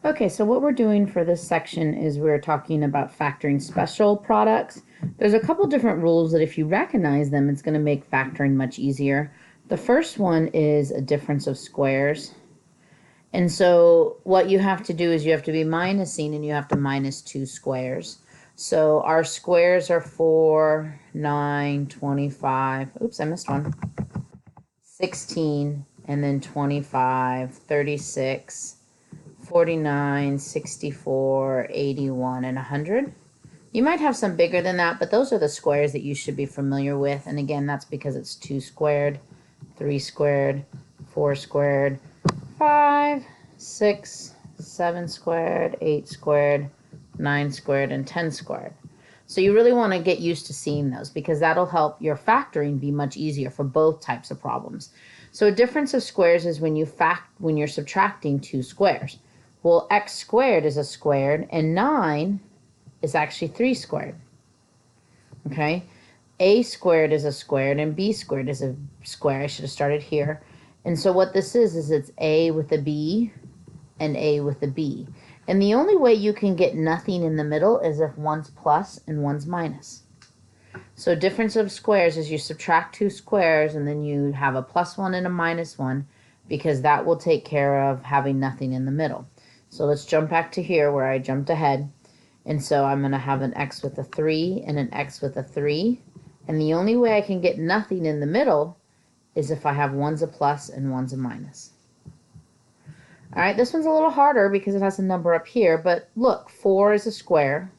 Okay, so what we're doing for this section is we're talking about factoring special products. There's a couple different rules that if you recognize them, it's going to make factoring much easier. The first one is a difference of squares. And so what you have to do is you have to be minusing and you have to minus 2 squares. So our squares are 4, 9, 25. Oops, I missed one. 16, and then 25, 36. 49, 64, 81, and 100. You might have some bigger than that, but those are the squares that you should be familiar with. And again, that's because it's 2 squared, 3 squared, 4 squared, 5, 6, 7 squared, 8 squared, 9 squared, and 10 squared. So you really want to get used to seeing those because that'll help your factoring be much easier for both types of problems. So a difference of squares is when you're subtracting 2 squares. Well, x squared is a squared, and 9 is actually 3 squared. Okay? A squared is a squared, and b squared is a square. I should have started here. And so what this is it's a with a b and a with a b. And the only way you can get nothing in the middle is if one's plus and one's minus. So difference of squares is you subtract 2 squares, and then you have a plus 1 and a minus 1, because that will take care of having nothing in the middle. So let's jump back to here where I jumped ahead. And so I'm going to have an x with a 3 and an x with a 3. And the only way I can get nothing in the middle is if I have one's a plus and one's a minus. All right, this one's a little harder because it has a number up here. But look, 4 is a square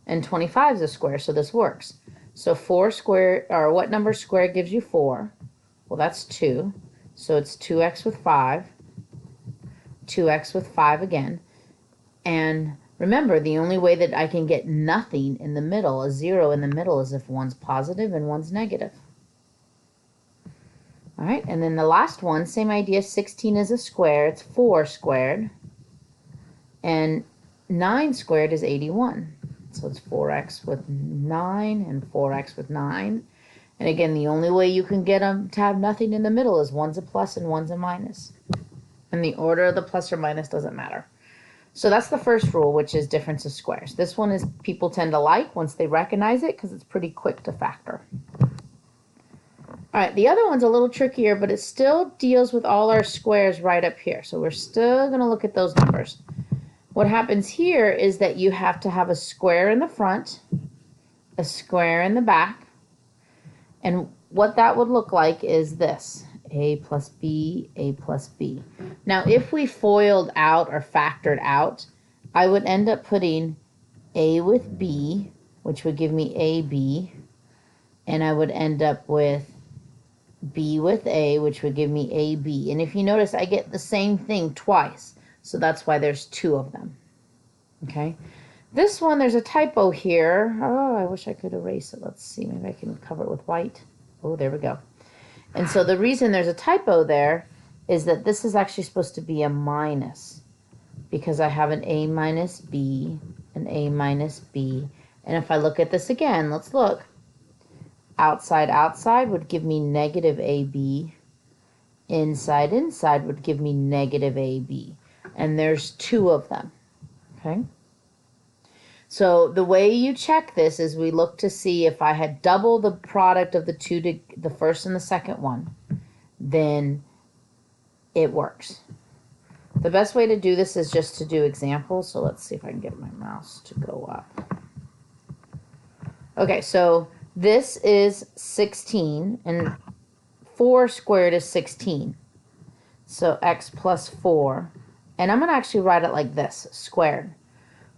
and 25 is a square, so this works. So 4 squared, or what number squared gives you 4? Well, that's 2. So it's 2x with 5. 2x with 5 again. And remember, the only way that I can get nothing in the middle, a 0 in the middle, is if one's positive and one's negative. All right, and then the last one, same idea, 16 is a square. It's 4 squared. And 9 squared is 81. So it's 4x with 9 and 4x with 9. And again, the only way you can get them to have nothing in the middle is one's a plus and one's a minus. And the order of the plus or minus doesn't matter. So that's the first rule, which is difference of squares. This one is people tend to like once they recognize it because it's pretty quick to factor. All right, the other one's a little trickier, but it still deals with all our squares right up here. So we're still going to look at those numbers. What happens here is that you have to have a square in the front, a square in the back, and what that would look like is this. A plus B, A plus B. Now, if we FOILed out or factored out, I would end up putting A with B, which would give me AB, and I would end up with B with A, which would give me AB. And if you notice, I get the same thing twice, so that's why there's 2 of them. Okay? This one, there's a typo here. Oh, I wish I could erase it. Let's see, maybe I can cover it with white. Oh, there we go. And so the reason there's a typo there is that this is actually supposed to be a minus because I have an A minus B, an A minus B. And if I look at this again, let's look. Outside, outside would give me negative AB. Inside, inside would give me negative AB. And there's 2 of them. Okay? So the way you check this is we look to see if I had double the product of the 2, the first and the second one, then it works. The best way to do this is just to do examples. So let's see if I can get my mouse to go up. Okay, so this is 16, and 4 squared is 16. So x plus 4. And I'm going to actually write it like this, squared.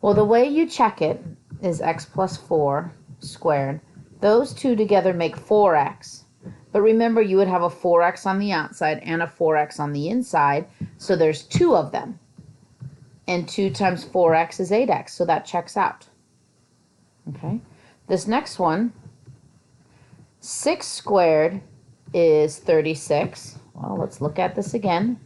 Well, the way you check it is x plus 4 squared. Those 2 together make 4x. But remember, you would have a 4x on the outside and a 4x on the inside. So there's 2 of them. And 2 times 4x is 8x. So that checks out. Okay. This next one, 6 squared is 36. Well, let's look at this again.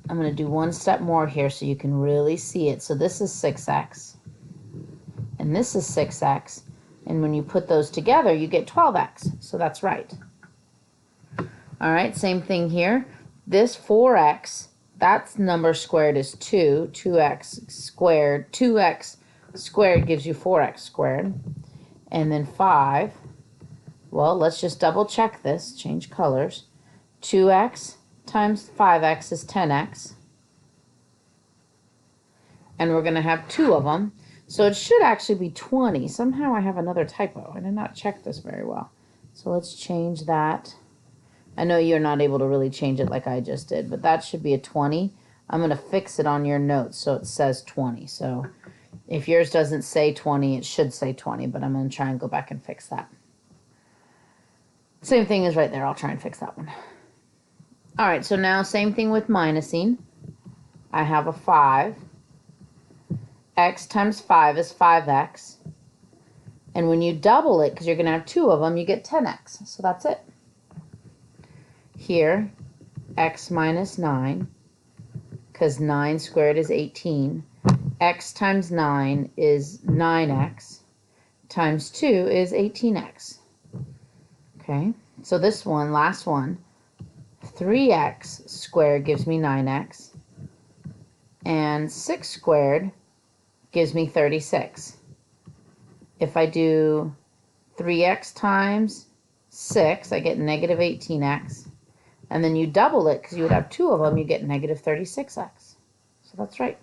I'm going to do one step more here so you can really see it. So this is 6x, and this is 6x, and when you put those together, you get 12x, so that's right. All right, same thing here. This 4x That's number squared is 2. 2x squared. 2x squared gives you 4x squared. And then 5. Well, let's just double check this. Change colors. 2x times 5x is 10x. And we're going to have 2 of them. So it should actually be 20. Somehow I have another typo. I did not check this very well. So let's change that. I know you're not able to really change it like I just did, but that should be a 20. I'm going to fix it on your notes so it says 20. So if yours doesn't say 20, it should say 20, but I'm going to try and go back and fix that. Same thing is right there. I'll try and fix that one. All right, so now same thing with minusing. I have a 5. X times 5 is 5x. And when you double it, because you're going to have 2 of them, you get 10x. So that's it. Here, x minus 9, because 9 squared is 18. X times 9 is 9x. Times 2 is 18x. Okay, so this one, last one, 3x squared gives me 9x. And 6 squared gives me 36. If I do 3x times 6, I get negative 18x. And then you double it, because you would have 2 of them, you get negative 36x. So that's right.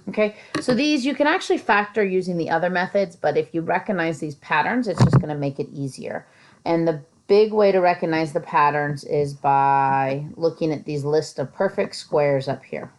Okay, so these you can actually factor using the other methods, but if you recognize these patterns, it's just going to make it easier. And the big way to recognize the patterns is by looking at these list of perfect squares up here.